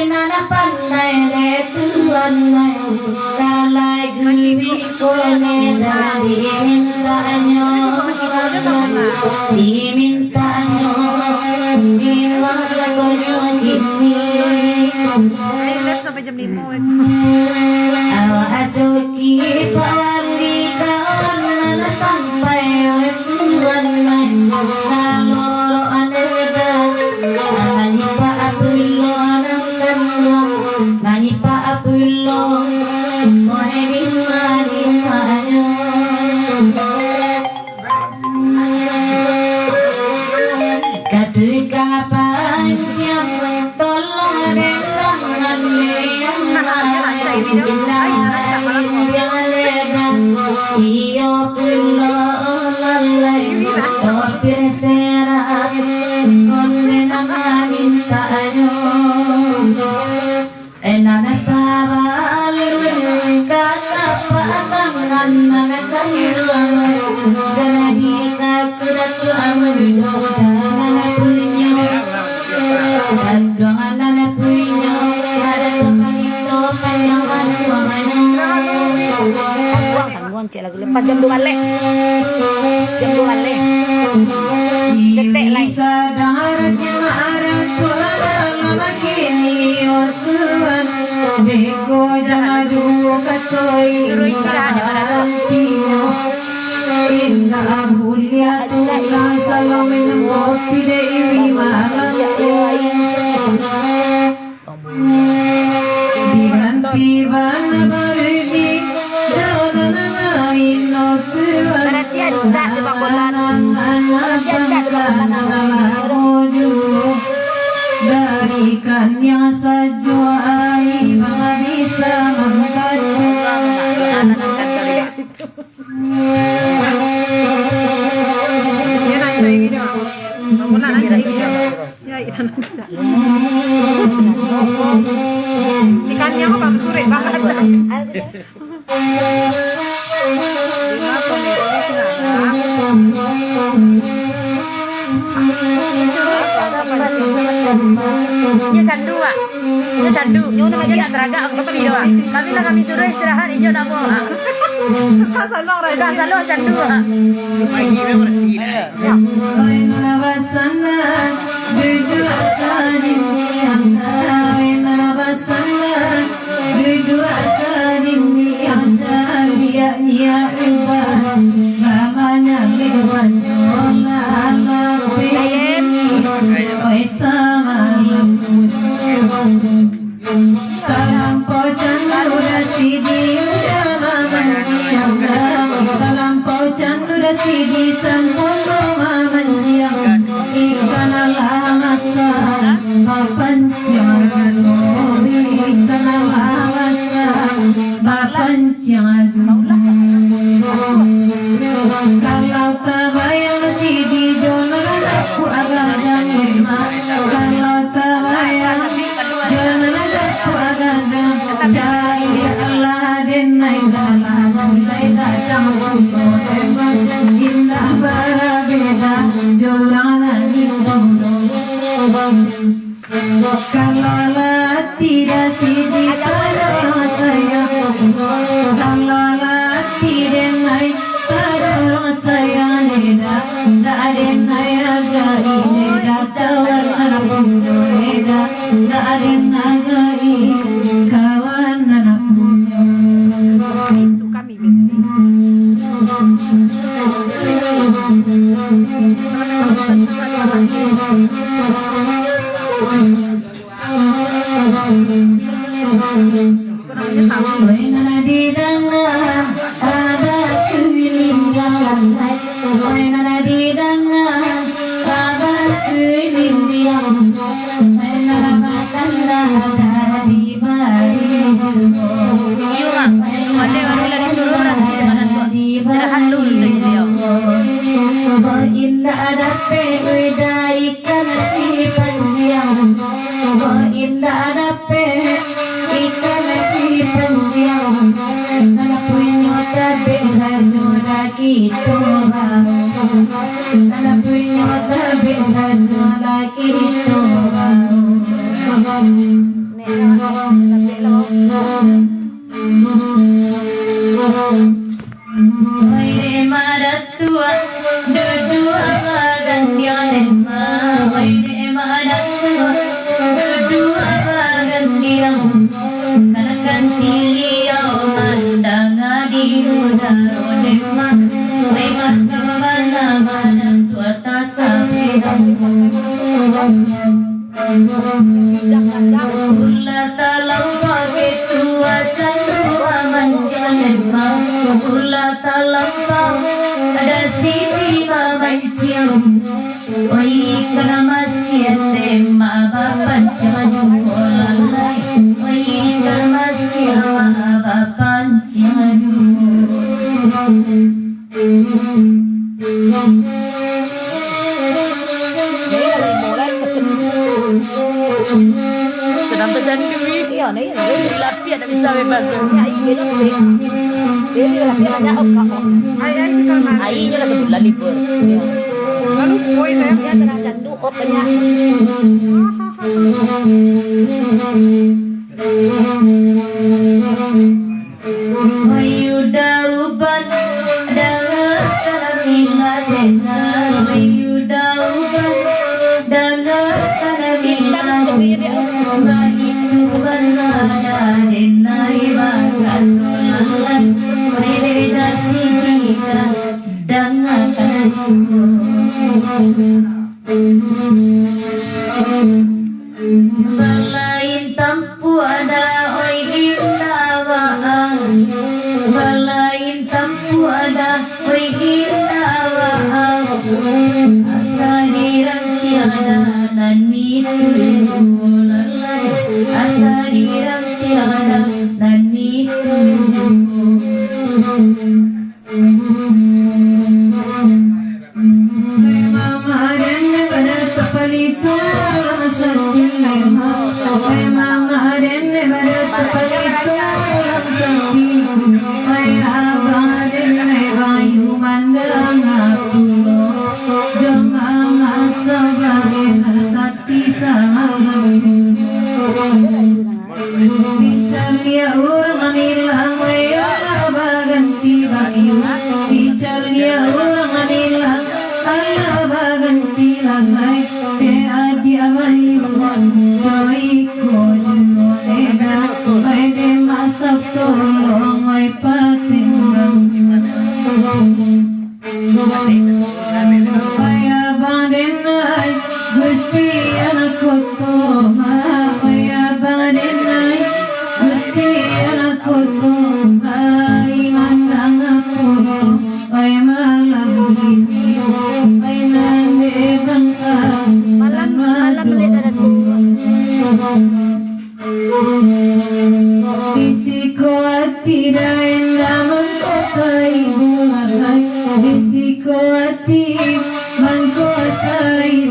nana pandai le tuan kalai gui kone dimintanyo dimana konyo gini sampai jam 5 awa ajoki pawandi kawan nana sampai tuan kaloro aneda mani pa apulo mani pa apulo moe bimani manyo ketika panjang tolong rentangan iyo pulo lalai sopir serat konde nana minta anyo enana sabalun kata patangan nana kanduang jadi kakuratu amudo nana punyo kanduang nana punyo ada teman itu panjangan wanganyo buang cek lagi lepas jam 2 balik setek lain sadar jemaah Tuhan makini otuan bego jadu katoi tino inna mulia Tuhan salamin ngopi dewi malam tiba-tiba nabaridi jalan lain otuan berarti ajak di bang bola darikan yang sajuai bangga bisa membaca ikannya apa bang sore banget Nyo candu ah, nyo candu, nyo na aja teraga ang kapag iyo ah. Kami lang kami suruh istirahat, inyo na mo ah. Kasalong candu ah. Terlampau candu sidi udah menjiang, terlampau candu sidi sempurna menjiang, ikanlah masa papancadu, ikanlah masa papancadu. Kalau terbayang sidi jonan aku agadang memang, kalau terbayang jonan aku agadang cari Allah denai dalam mulai datang buku memang indah berbeda joranan itu kalau tidak sidi kalau saya kalau tidak naik kalau saya neda denai agak ini datang anak neda denai kawan anak Itu kami besti. Indah ada pe ikan di panjiang, indah ada pe ikan di panjiang, nana punya tabe sajola kita, nana punya tabe sajola kita. Wae madatua dudua gantian ma wae madatua dudua gantian kanakan tilia mandanga di muda odema wae masabana madatua tasabe Ula talam pagi tua candua mancanen mau Ula talam ada siti manciam Oi keramasia tema bapan jangan kolalai Oi keramasia bapan jangan Sedang tercandui. Iya, nih. Lapi ada bisa bebas. Ya, iya gitu. Ini lah hanya kau. Ainya lah sebut lalipur. Lalu boy saya punya senang candu opnya. Wayu dauban dalam tanamila dena Wayu dauban dalam tanamila dena itu banana dena ibakan tolalan Wayu sita dangakan Balain tampu ada oi gitawaan Balain tampu ada oi gitawaan Asa dirang tiada nan itu lalai Asa dirang tiada nan itu Mama dan pada papalito sakti Mama dan pada papalito sakti Abang dan bayu mandang aku Jomama sebagai sakti sama Bicar dia orang anilang Waya baganti bayu Bicar dia orang anilang Allah baganti lalai Adi amayu Joy ko juoleda Baide masap tolong Ay patinggang Kaya bang denay Gusti anak ko to Kaya bang denay Gusti anak ko to Ay mandang ako to Ay malam gini Ay nandibang ka Malam melihat ada tua. Bisiko at tirain lamang ko kay bumatay Bisiko at timan ko kay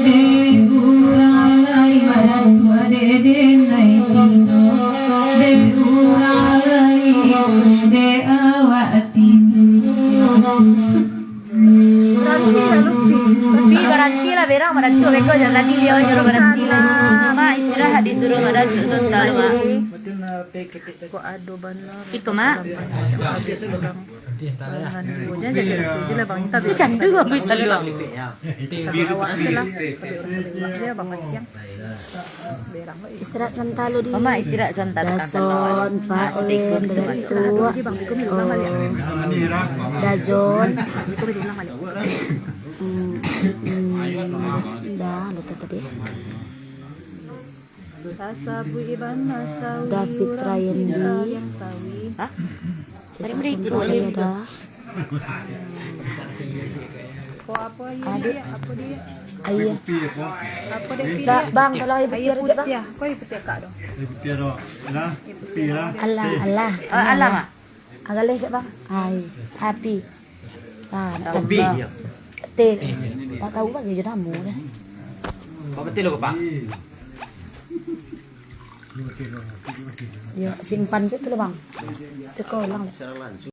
De urang alay malatwa de denay tino De urang alay de awatino Si berhenti lah berang mana tu beko jalan di dia nyuruh berhenti lah. Ma istirahat disuruh ada sebentar ma. Kok ado banlar. Iko ma. Dengan ibunya jadi lah bang kita Ini candu aku candu. awak lah. Dia bang siang. Berang Istirahat santalo di Mama istirahat santai. Dason, Pak Len, dari tua. bang Biko bilang kali ya. Dajon. Biko bilang kali. Dah, letak tadi. Sasabu iban masawi. David Rayendi. Yang sawi. Hah? Istirahat santalo ya dah. Kok apa ya? Adik. Apa dia? Ayah. Apa dia? Tak bang kalau ibu Ayah dia cak bang. putih ya. Kok ibu putih kak dong? Allah, Allah. Allah ma. Agak cak bang. Hai, happy. Ah, tak Ubi. Teh. Tak tahu bang je tamu dah. Kau betul ke Pak? Ya, simpan situ lah bang. Itu kau lang.